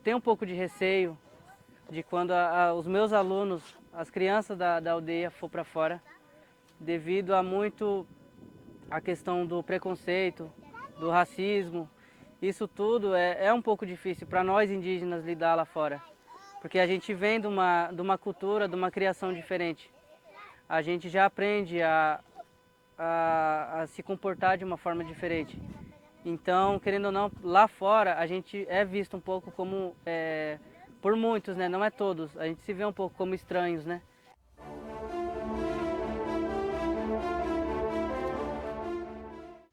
tenho um pouco de receio de quando os meus alunos, as crianças da aldeia for para fora, devido a muito a questão do preconceito, do racismo. Isso tudo é um pouco difícil para nós indígenas lidar lá fora, porque a gente vem de uma cultura, de uma criação diferente. A gente já aprende a se comportar de uma forma diferente. Então, querendo ou não, lá fora a gente é visto um pouco como, por muitos, né? Não é todos, a gente se vê um pouco como estranhos, né?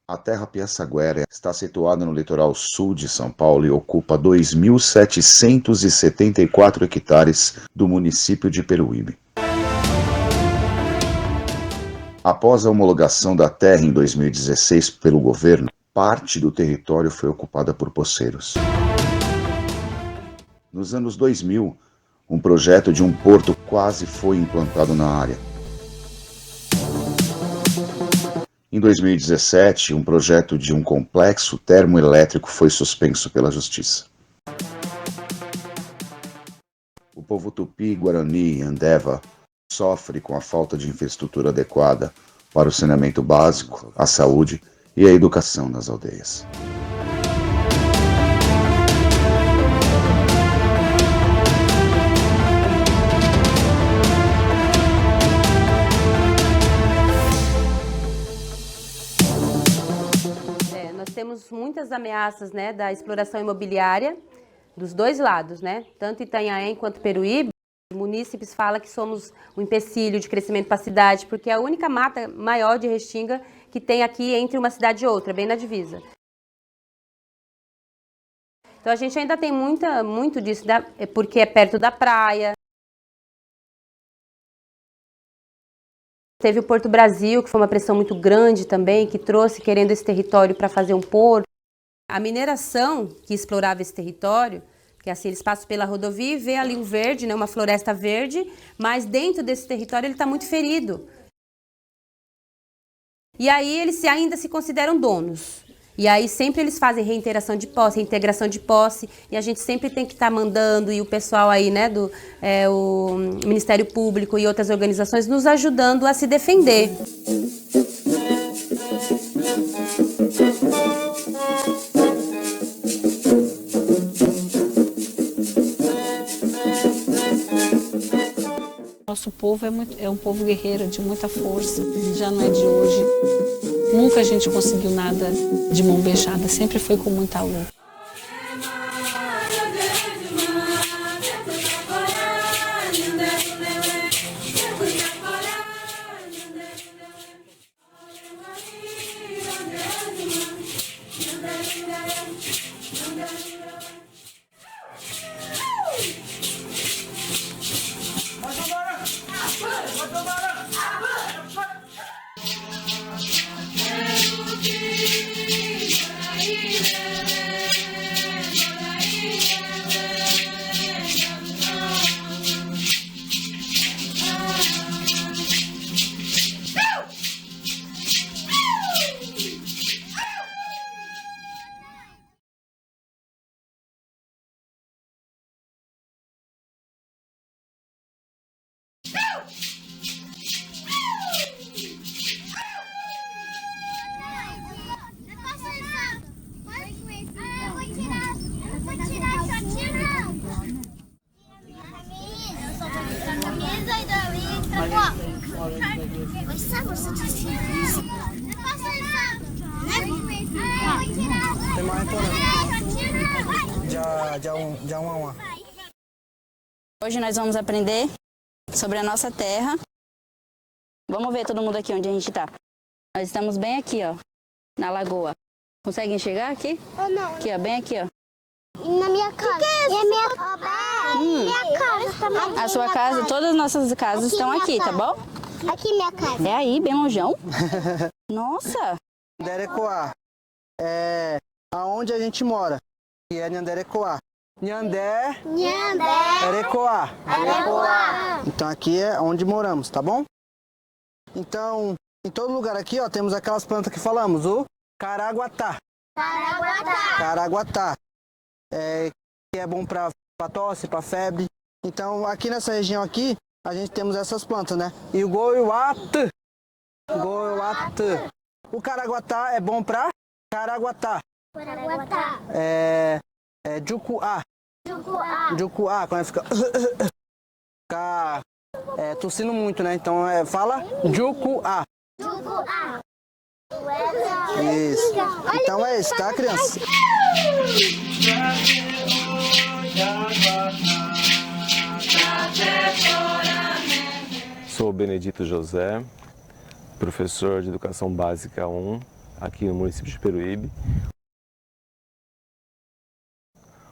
A terra Piaçaguera está situada no litoral sul de São Paulo e ocupa 2.774 hectares do município de Peruíbe. Após a homologação da terra em 2016 pelo governo, parte do território foi ocupada por poceiros. Nos anos 2000, um projeto de um porto quase foi implantado na área. Em 2017, um projeto de um complexo termoelétrico foi suspenso pela Justiça. O povo Tupi, Guarani e Andeva sofre com a falta de infraestrutura adequada para o saneamento básico, a saúde e a educação nas aldeias. Nós temos muitas ameaças, né, da exploração imobiliária dos dois lados, né? Tanto Itanhaém quanto Peruíbe. Munícipes falam que somos um empecilho de crescimento para a cidade, porque é a única mata maior de restinga que tem aqui entre uma cidade e outra, bem na divisa. Então a gente ainda tem muito disso, porque é perto da praia. Teve o Porto Brasil, que foi uma pressão muito grande também, que trouxe querendo esse território para fazer um porto. A mineração que explorava esse território, que assim, eles passam pela rodovia e vê ali um verde, né, uma floresta verde, mas dentro desse território ele está muito ferido. E aí eles ainda se consideram donos. E aí sempre eles fazem reiteração de posse, reintegração de posse, e a gente sempre tem que estar mandando, e o pessoal aí, né, o Ministério Público e outras organizações nos ajudando a se defender. Nosso povo é um povo guerreiro, de muita força, já não é de hoje. Nunca a gente conseguiu nada de mão beijada, sempre foi com muita luta. Hoje nós vamos aprender sobre a nossa terra. Vamos ver todo mundo aqui onde a gente está. Nós estamos bem aqui, ó, na lagoa. Consegue enxergar aqui? Não. Aqui, ó, bem aqui, ó. Na minha casa. Que é isso? E a minha casa também. A sua casa, todas as nossas casas estão aqui, tá bom? Aqui minha casa. É aí, bem longeão. Nossa! Nhanderecoa é aonde a gente mora, que é Nhanderecoa. Nhandé, Erecoa. Então aqui é onde moramos, tá bom? Então, em todo lugar aqui, ó, temos aquelas plantas que falamos, o caraguatá. Que é bom para para tosse, para febre. Então aqui nessa região aqui, a gente temos essas plantas, né? E o goiuatã. O caraguatá é bom para caraguatá. É jucuá. Jucuá, quando fica tossindo muito, né? Então fala jucuá. Isso. Então é isso, tá, criança? Sou o Benedito José, professor de Educação Básica 1, aqui no município de Peruíbe.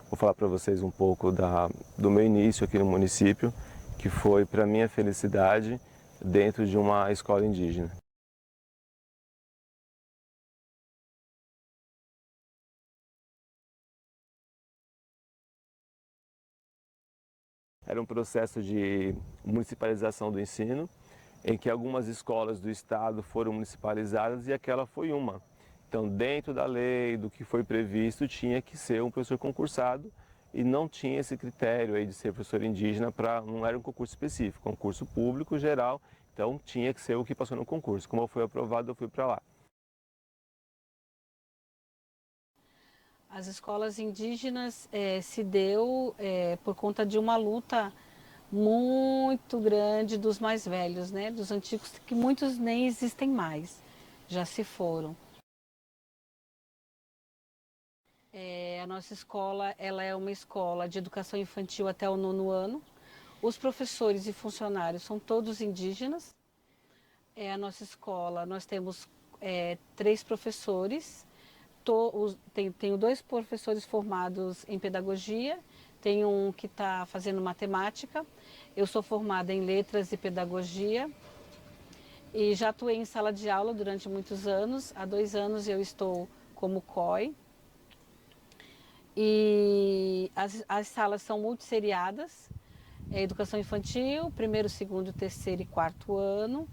Vou falar para vocês um pouco do meu início aqui no município, que foi para minha felicidade dentro de uma escola indígena. Era um processo de municipalização do ensino, em que algumas escolas do estado foram municipalizadas e aquela foi uma. Então, dentro da lei, do que foi previsto, tinha que ser um professor concursado e não tinha esse critério aí de ser professor indígena, não era um concurso específico, concurso público geral, então tinha que ser o que passou no concurso. Como eu fui aprovado, eu fui para lá. As escolas indígenas se deu por conta de uma luta muito grande dos mais velhos, né? Dos antigos, que muitos nem existem mais, já se foram. A nossa escola ela é uma escola de educação infantil até o 9º ano. Os professores e funcionários são todos indígenas. A nossa escola, nós temos 3 professores. Tenho 2 professores formados em pedagogia, tenho um que está fazendo matemática, eu sou formada em letras e pedagogia e já atuei em sala de aula durante muitos anos. Há 2 anos eu estou como COI e as salas são multisseriadas, educação infantil, 1º, 2º, 3º e 4º ano.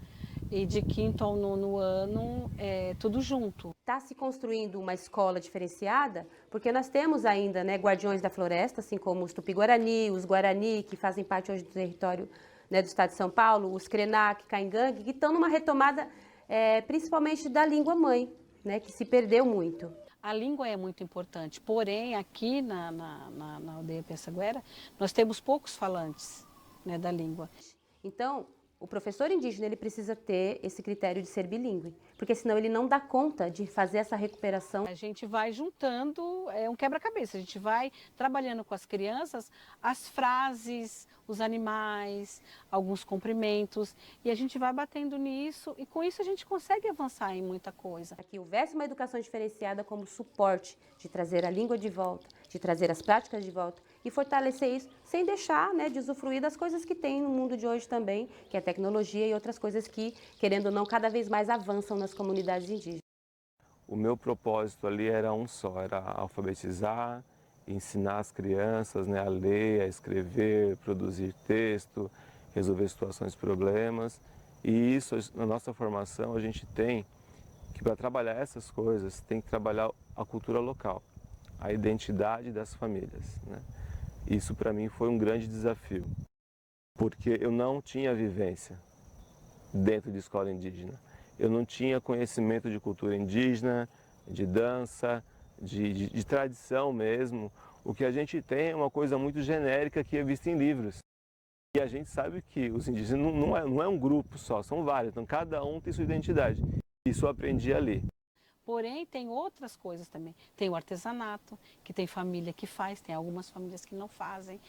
E de 5º ao 9º ano, tudo junto. Está se construindo uma escola diferenciada, porque nós temos ainda, né, guardiões da floresta, assim como os Tupi-Guarani, os Guarani, que fazem parte hoje do território, né, do estado de São Paulo, os Krenak, Caingangue, que estão numa retomada principalmente da língua mãe, né, que se perdeu muito. A língua é muito importante, porém aqui na aldeia Pessaguera, nós temos poucos falantes, né, da língua. Então, o professor indígena ele precisa ter esse critério de ser bilíngue, porque senão ele não dá conta de fazer essa recuperação. A gente vai juntando, um quebra-cabeça, a gente vai trabalhando com as crianças as frases, os animais, alguns cumprimentos, e a gente vai batendo nisso, e com isso a gente consegue avançar em muita coisa. Que houvesse uma educação diferenciada como suporte de trazer a língua de volta, de trazer as práticas de volta e fortalecer isso sem deixar, né, de usufruir das coisas que tem no mundo de hoje também, que é a tecnologia e outras coisas que, querendo ou não, cada vez mais avançam nas comunidades indígenas. O meu propósito ali era um só, era alfabetizar, ensinar as crianças, né, a ler, a escrever, produzir texto, resolver situações, problemas. E isso, na nossa formação, a gente tem que, para trabalhar essas coisas, tem que trabalhar a cultura local, a identidade das famílias, né? Isso para mim foi um grande desafio, porque eu não tinha vivência dentro de escola indígena. Eu não tinha conhecimento de cultura indígena, de dança, de tradição mesmo. O que a gente tem é uma coisa muito genérica que é vista em livros. E a gente sabe que os indígenas não é um grupo só, são vários, então cada um tem sua identidade. Isso eu aprendi ali. Porém, tem outras coisas também. Tem o artesanato, que tem família que faz, tem algumas famílias que não fazem.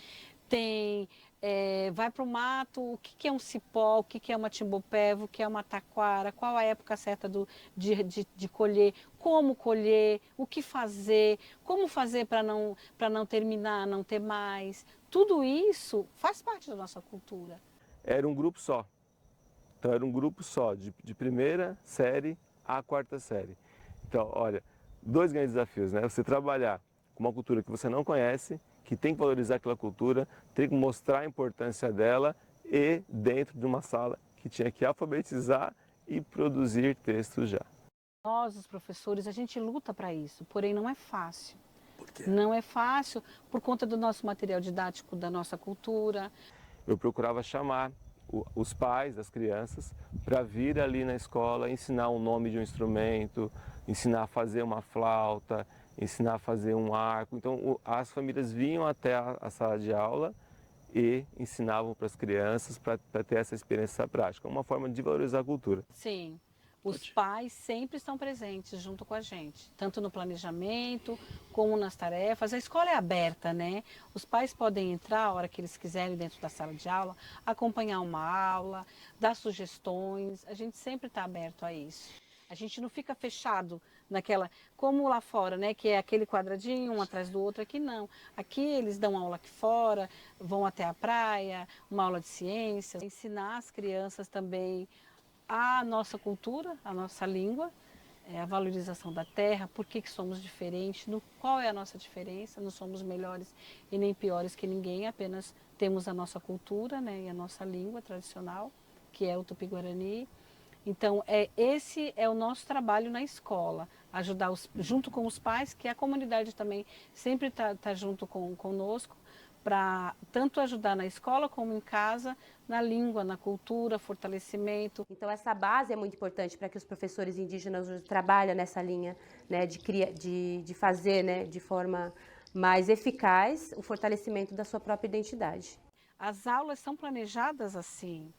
Vai para o mato, o que é um cipó, o que é uma timbopeva, o que é uma taquara, qual a época certa de colher, como colher, o que fazer, como fazer para não terminar, não ter mais. Tudo isso faz parte da nossa cultura. Era um grupo só. Então era um grupo só, de 1ª série à 4ª série. Então, olha, 2 grandes desafios, né? Você trabalhar com uma cultura que você não conhece, que tem que valorizar aquela cultura, tem que mostrar a importância dela e dentro de uma sala que tinha que alfabetizar e produzir textos já. Nós, os professores, a gente luta para isso, porém não é fácil. Não é fácil por conta do nosso material didático, da nossa cultura. Eu procurava chamar os pais das crianças para vir ali na escola ensinar o nome de um instrumento, ensinar a fazer uma flauta, ensinar a fazer um arco. Então as famílias vinham até a sala de aula e ensinavam para as crianças para ter essa experiência prática, uma forma de valorizar a cultura. Sim, os pais sempre estão presentes junto com a gente, tanto no planejamento como nas tarefas. A escola é aberta, né? Os pais podem entrar a hora que eles quiserem dentro da sala de aula, acompanhar uma aula, dar sugestões. A gente sempre está aberto a isso. A gente não fica fechado naquela, como lá fora, né? Que é aquele quadradinho, um atrás do outro. Aqui não. Aqui eles dão aula aqui fora, vão até a praia, uma aula de ciências. Ensinar as crianças também a nossa cultura, a nossa língua, a valorização da terra, por que somos diferentes, qual é a nossa diferença, não somos melhores e nem piores que ninguém, apenas temos a nossa cultura, né, e a nossa língua tradicional, que é o Tupi-Guarani. Então, esse é o nosso trabalho na escola, ajudar junto com os pais, que a comunidade também sempre está junto conosco, para tanto ajudar na escola como em casa, na língua, na cultura, fortalecimento. Então essa base é muito importante para que os professores indígenas hoje trabalhem nessa linha, né, de fazer, né, de forma mais eficaz o fortalecimento da sua própria identidade. As aulas são planejadas assim,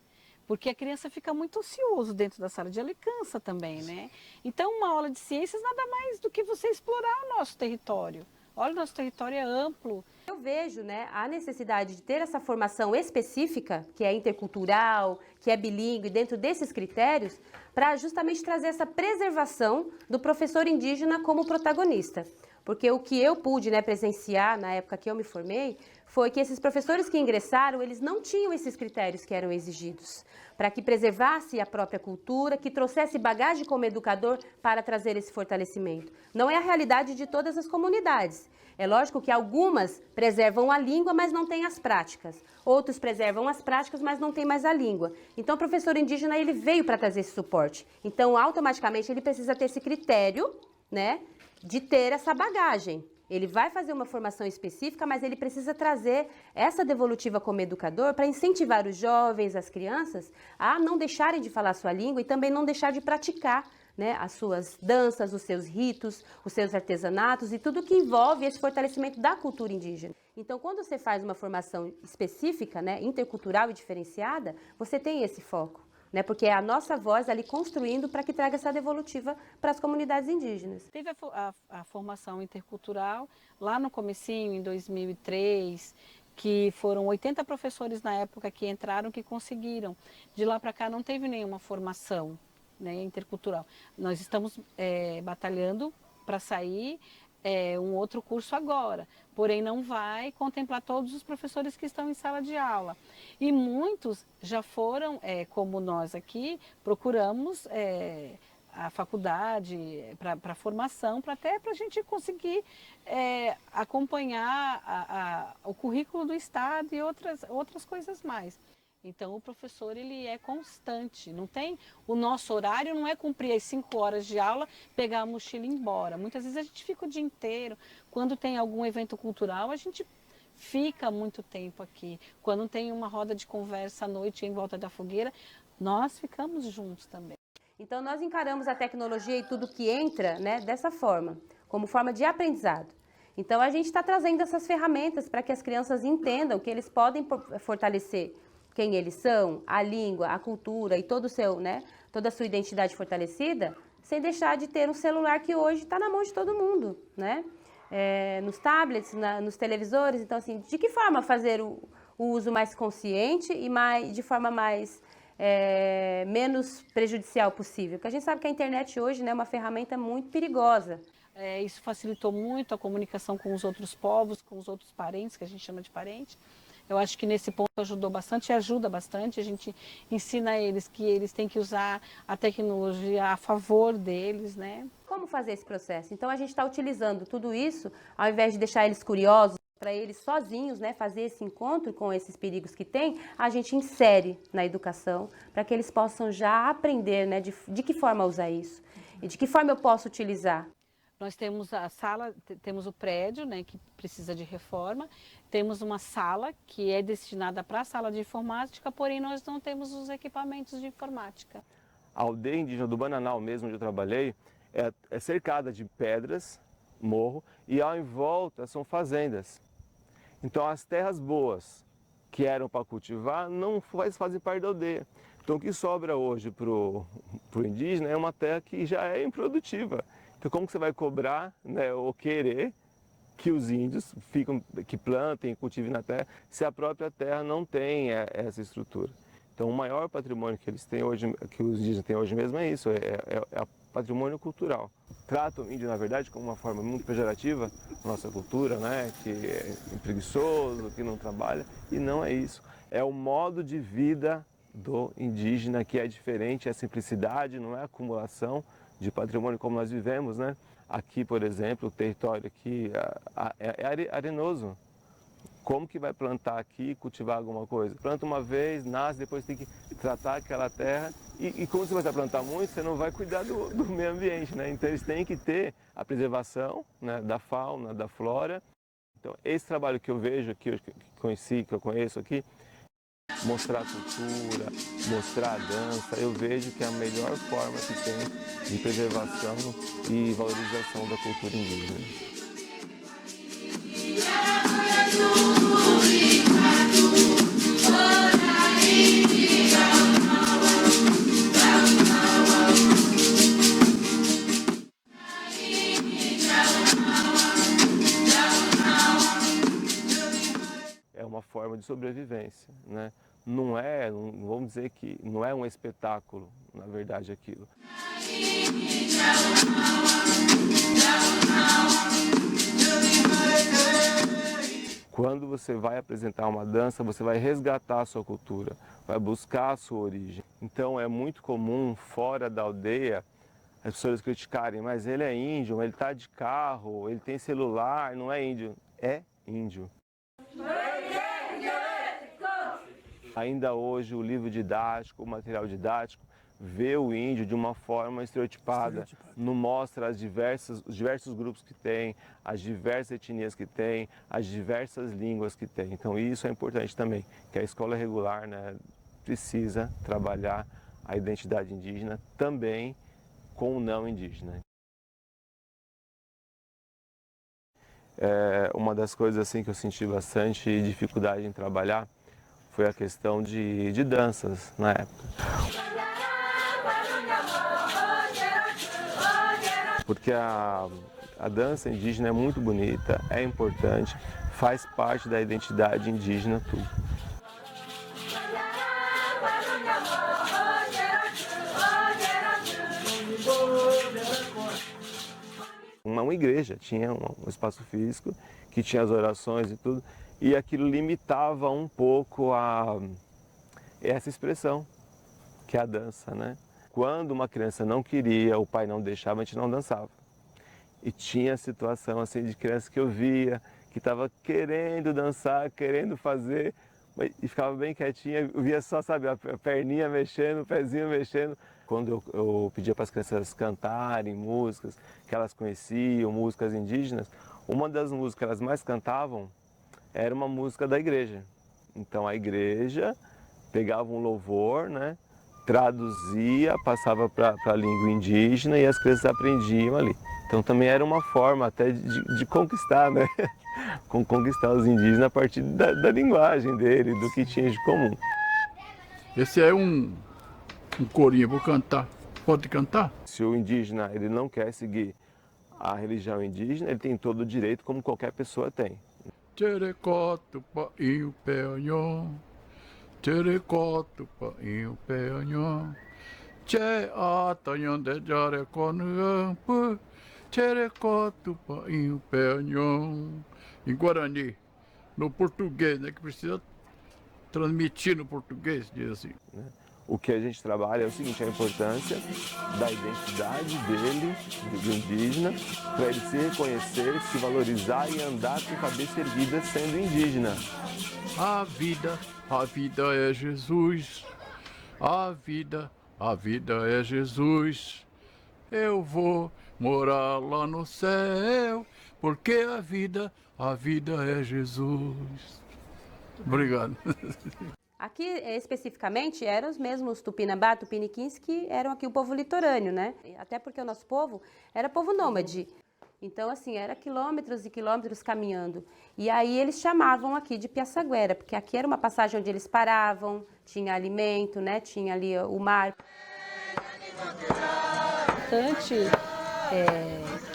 porque a criança fica muito ocioso dentro da sala de aula e cansa também, né? Então uma aula de ciências nada mais do que você explorar o nosso território. Olha, o nosso território é amplo. Eu vejo, né, a necessidade de ter essa formação específica, que é intercultural, que é bilíngue, dentro desses critérios, para justamente trazer essa preservação do professor indígena como protagonista. Porque o que eu pude, né, presenciar na época que eu me formei, foi que esses professores que ingressaram, eles não tinham esses critérios que eram exigidos, para que preservasse a própria cultura, que trouxesse bagagem como educador para trazer esse fortalecimento. Não é a realidade de todas as comunidades. É lógico que algumas preservam a língua, mas não têm as práticas. Outros preservam as práticas, mas não têm mais a língua. Então, o professor indígena, ele veio para trazer esse suporte. Então, automaticamente, ele precisa ter esse critério, né, de ter essa bagagem. Ele vai fazer uma formação específica, mas ele precisa trazer essa devolutiva como educador para incentivar os jovens, as crianças, a não deixarem de falar a sua língua e também não deixar de praticar, né, as suas danças, os seus ritos, os seus artesanatos e tudo que envolve esse fortalecimento da cultura indígena. Então, quando você faz uma formação específica, né, intercultural e diferenciada, você tem esse foco, né, porque é a nossa voz ali construindo para que traga essa devolutiva para as comunidades indígenas. Teve a formação intercultural lá no comecinho, em 2003, que foram 80 professores na época que entraram, que conseguiram. De lá para cá não teve nenhuma formação, né, intercultural. Nós estamos batalhando para sair um outro curso agora, porém não vai contemplar todos os professores que estão em sala de aula. E muitos já foram, como nós aqui, procuramos a faculdade para formação, até para a gente conseguir acompanhar o currículo do Estado e outras coisas mais. Então o professor, ele é constante, não tem, o nosso horário não é cumprir as 5 horas de aula, pegar a mochila e ir embora. Muitas vezes a gente fica o dia inteiro, quando tem algum evento cultural a gente fica muito tempo aqui. Quando tem uma roda de conversa à noite em volta da fogueira, nós ficamos juntos também. Então nós encaramos a tecnologia e tudo que entra, né, dessa forma, como forma de aprendizado. Então a gente está trazendo essas ferramentas para que as crianças entendam que eles podem fortalecer quem eles são, a língua, a cultura e todo o seu, né, toda a sua identidade fortalecida, sem deixar de ter um celular que hoje está na mão de todo mundo, né? Nos tablets, nos televisores. Então, assim, de que forma fazer o uso mais consciente e de forma mais menos prejudicial possível? Porque a gente sabe que a internet hoje, né, é uma ferramenta muito perigosa. Isso facilitou muito a comunicação com os outros povos, com os outros parentes, que a gente chama de parente. Eu acho que nesse ponto ajudou bastante e ajuda bastante. A gente ensina eles que eles têm que usar a tecnologia a favor deles, né? Como fazer esse processo? Então a gente está utilizando tudo isso, ao invés de deixar eles curiosos, para eles sozinhos, né, fazer esse encontro com esses perigos que tem, a gente insere na educação para que eles possam já aprender, né, de que forma usar isso e de que forma eu posso utilizar. Nós temos a sala, temos o prédio, né, que precisa de reforma, temos uma sala que é destinada para a sala de informática, porém nós não temos os equipamentos de informática. A aldeia indígena do Bananal mesmo, onde eu trabalhei, é cercada de pedras, morro, e ao em volta são fazendas. Então as terras boas que eram para cultivar não fazem parte da aldeia. Então o que sobra hoje para o indígena é uma terra que já é improdutiva. Então como que você vai cobrar, né, ou querer que os índios que plantem, cultivem na terra, se a própria terra não tem essa estrutura? Então o maior patrimônio que eles têm hoje, que os indígenas têm hoje mesmo é isso, é patrimônio cultural. Tratam o índio, na verdade, como uma forma muito pejorativa da nossa cultura, né, que é preguiçoso, que não trabalha, e não é isso. É o modo de vida do indígena que é diferente, é a simplicidade, não é a acumulação de patrimônio como nós vivemos, né? Aqui, por exemplo, o território aqui é arenoso. Como que vai plantar aqui, cultivar alguma coisa? Planta uma vez, nasce, depois tem que tratar aquela terra. E como você vai plantar muito, você não vai cuidar do meio ambiente, né? Então eles têm que ter a preservação, né, da fauna, da flora. Então esse trabalho que eu vejo aqui, que eu conheço aqui, mostrar a cultura, mostrar a dança, eu vejo que é a melhor forma que tem de preservação e valorização da cultura indígena. É uma forma de sobrevivência, né? Não vamos dizer que não é um espetáculo, na verdade, aquilo. Quando você vai apresentar uma dança, você vai resgatar a sua cultura, vai buscar a sua origem. Então é muito comum, fora da aldeia, as pessoas criticarem, mas ele é índio, ele está de carro, ele tem celular, não é índio. É índio. Ainda hoje o livro didático, o material didático, vê o índio de uma forma estereotipada, não mostra os diversos grupos que tem, as diversas etnias que tem, as diversas línguas que tem. Então isso é importante também, que a escola regular, né, precisa trabalhar a identidade indígena também com o não indígena. Uma das coisas assim que eu senti bastante dificuldade em trabalhar foi a questão de danças na época. Porque a dança indígena é muito bonita, é importante, faz parte da identidade indígena tudo. Uma igreja tinha um espaço físico que tinha as orações e tudo, e aquilo limitava um pouco essa expressão, que é a dança, né? Quando uma criança não queria, o pai não deixava, a gente não dançava. E tinha situação assim de criança que eu via, que estava querendo dançar, querendo fazer, e ficava bem quietinha, eu via só, sabe, a perninha mexendo, o pezinho mexendo. Quando eu pedia para as crianças cantarem músicas que elas conheciam, músicas indígenas, uma das músicas que elas mais cantavam era uma música da igreja. Então a igreja pegava um louvor, né, traduzia, passava para a língua indígena e as crianças aprendiam ali. Então também era uma forma até de conquistar, né? Conquistar os indígenas a partir da linguagem dele, do que tinha de comum. Esse é um corinho, vou cantar. Pode cantar? Se o indígena ele não quer seguir a religião indígena, ele tem todo o direito, como qualquer pessoa tem. Terecoto painho peonhon, terecoto painho peonhon, che atanhon de jareconuampu, terecoto painho peonhon. Em Guarani, no português, né, que precisa transmitir no português, diz assim. O que a gente trabalha é o seguinte, a importância da identidade dele, do indígena, para ele se reconhecer, se valorizar e andar com a cabeça erguida sendo indígena. A vida é Jesus. A vida é Jesus. Eu vou morar lá no céu, porque a vida é Jesus. Obrigado. Aqui, especificamente, eram os mesmos Tupinambá, Tupiniquins, que eram aqui o povo litorâneo, né? Até porque o nosso povo era povo nômade. Então, assim, era quilômetros e quilômetros caminhando. E aí eles chamavam aqui de Piaçaguera, porque aqui era uma passagem onde eles paravam, tinha alimento, né? Tinha ali o mar. É importante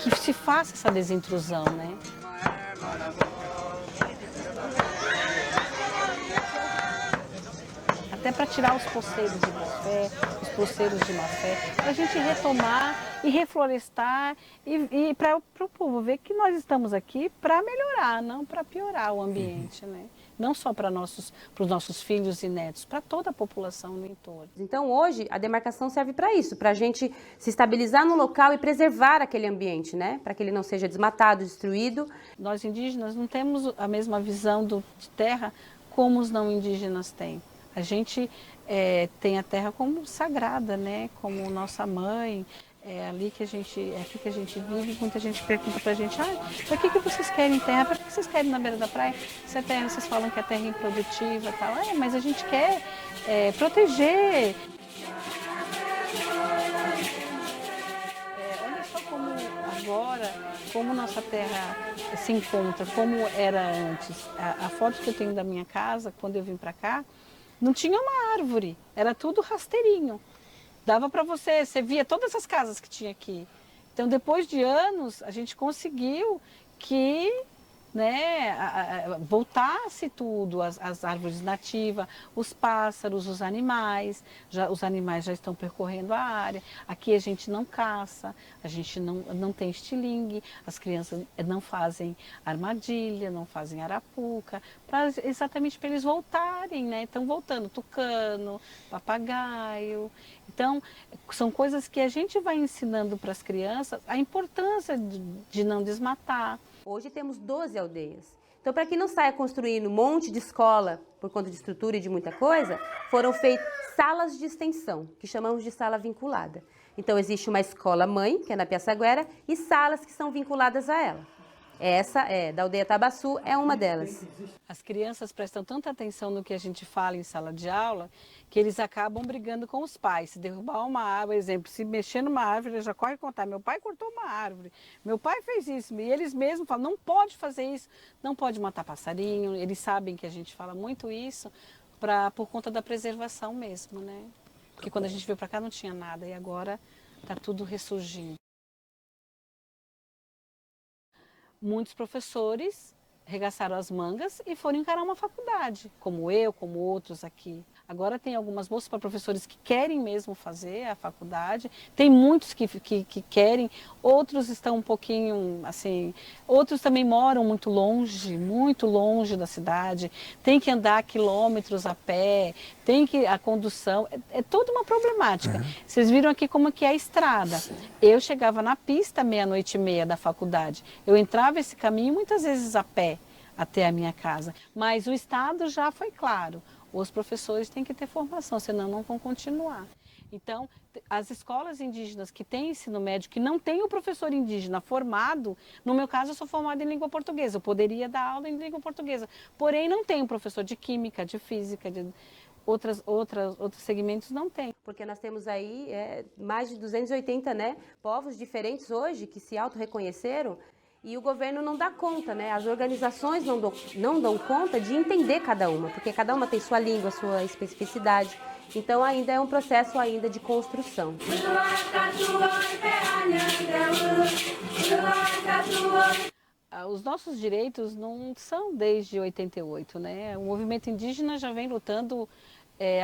que se faça essa desintrusão, né? Até para tirar os poceiros de má fé, os poceiros de má fé, para a gente retomar e reflorestar e para o povo ver que nós estamos aqui para melhorar, não para piorar o ambiente, né? Não só para os nossos filhos e netos, para toda a população no entorno. Então hoje a demarcação serve para isso, para a gente se estabilizar no local e preservar aquele ambiente, né? Para que ele não seja desmatado, destruído. Nós indígenas não temos a mesma visão de terra como os não indígenas têm. A gente tem a terra como sagrada, né? Como nossa mãe. É ali que a gente vive. Muita gente pergunta pra gente, para que vocês querem terra? Para que vocês querem na beira da praia? Se a terra, vocês falam que a terra é improdutiva e tal. Mas a gente quer proteger. Olha só como agora, como nossa terra se encontra, como era antes. A foto que eu tenho da minha casa, quando eu vim para cá, não tinha uma árvore, era tudo rasteirinho. Dava para você via todas as casas que tinha aqui. Então, depois de anos, a gente conseguiu que, né, voltasse tudo, as árvores nativas, os pássaros, os animais já estão percorrendo a área. Aqui a gente não caça, a gente não tem estilingue, as crianças não fazem armadilha, não fazem arapuca, exatamente para eles voltarem, né? Estão voltando tucano, papagaio. Então, são coisas que a gente vai ensinando para as crianças a importância de não desmatar. Hoje temos 12 aldeias. Então, para que não saia construindo um monte de escola por conta de estrutura e de muita coisa, foram feitas salas de extensão, que chamamos de sala vinculada. Então, existe uma escola mãe, que é na Piaçaguera, e salas que são vinculadas a ela. Essa, da aldeia Tabaçu, é uma delas. As crianças prestam tanta atenção no que a gente fala em sala de aula, que eles acabam brigando com os pais. Se derrubar uma árvore, exemplo, se mexer numa árvore, eles já correm contar, meu pai cortou uma árvore, meu pai fez isso. E eles mesmos falam, não pode fazer isso, não pode matar passarinho. Eles sabem que a gente fala muito isso por conta da preservação mesmo, né? Porque quando a gente veio para cá não tinha nada e agora está tudo ressurgindo. Muitos professores regaçaram as mangas e foram encarar uma faculdade, como eu, como outros aqui. Agora tem algumas bolsas para professores que querem mesmo fazer a faculdade, tem muitos que querem, outros estão um pouquinho assim, outros também moram muito longe da cidade, tem que andar quilômetros a pé, a condução, é toda uma problemática. Vocês viram aqui como que é a estrada. Eu chegava na pista 00:30 da faculdade, eu entrava esse caminho muitas vezes a pé até a minha casa, mas o Estado já foi claro. Os professores têm que ter formação, senão não vão continuar. Então, as escolas indígenas que têm ensino médio, que não tem o professor indígena formado, no meu caso eu sou formada em língua portuguesa, eu poderia dar aula em língua portuguesa, porém não tem um professor de química, de física, de outros segmentos não tem. Porque nós temos aí mais de 280, né, povos diferentes hoje que se autorreconheceram. E o governo não dá conta, né? As organizações não dão conta de entender cada uma, porque cada uma tem sua língua, sua especificidade. Então ainda é um processo ainda de construção. Os nossos direitos não são desde 88, né? O movimento indígena já vem lutando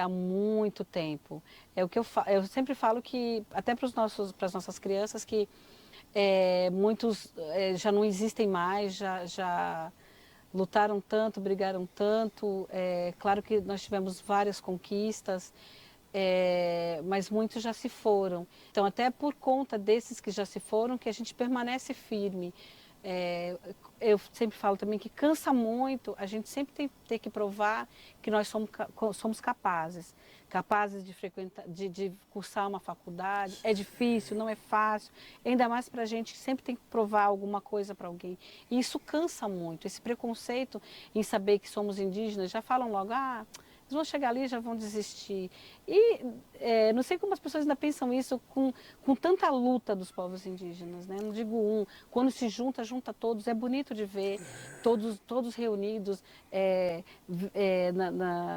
há muito tempo. É o que eu sempre falo que, até para as nossas crianças, que muitos já não existem mais, já lutaram tanto, brigaram tanto. Claro que nós tivemos várias conquistas, mas muitos já se foram. Então, até por conta desses que já se foram, que a gente permanece firme. Eu sempre falo também que cansa muito, a gente sempre tem que provar que nós somos capazes de frequentar, de cursar uma faculdade. É difícil, não é fácil, ainda mais para a gente que sempre tem que provar alguma coisa para alguém. E isso cansa muito, esse preconceito em saber que somos indígenas, já falam logo, eles vão chegar ali e já vão desistir. E não sei como as pessoas ainda pensam isso com tanta luta dos povos indígenas, né? Não digo quando se junta todos, é bonito de ver todos reunidos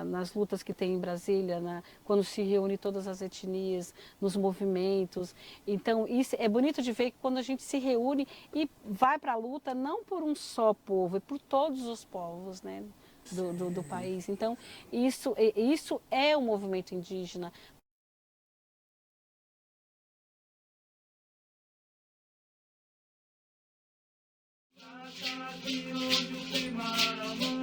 nas lutas que tem em Brasília, quando se reúne todas as etnias, nos movimentos. Então, isso é bonito de ver que quando a gente se reúne e vai para a luta, não por um só povo, é por todos os povos, né? Do país. Então, isso é o movimento indígena. Hoje o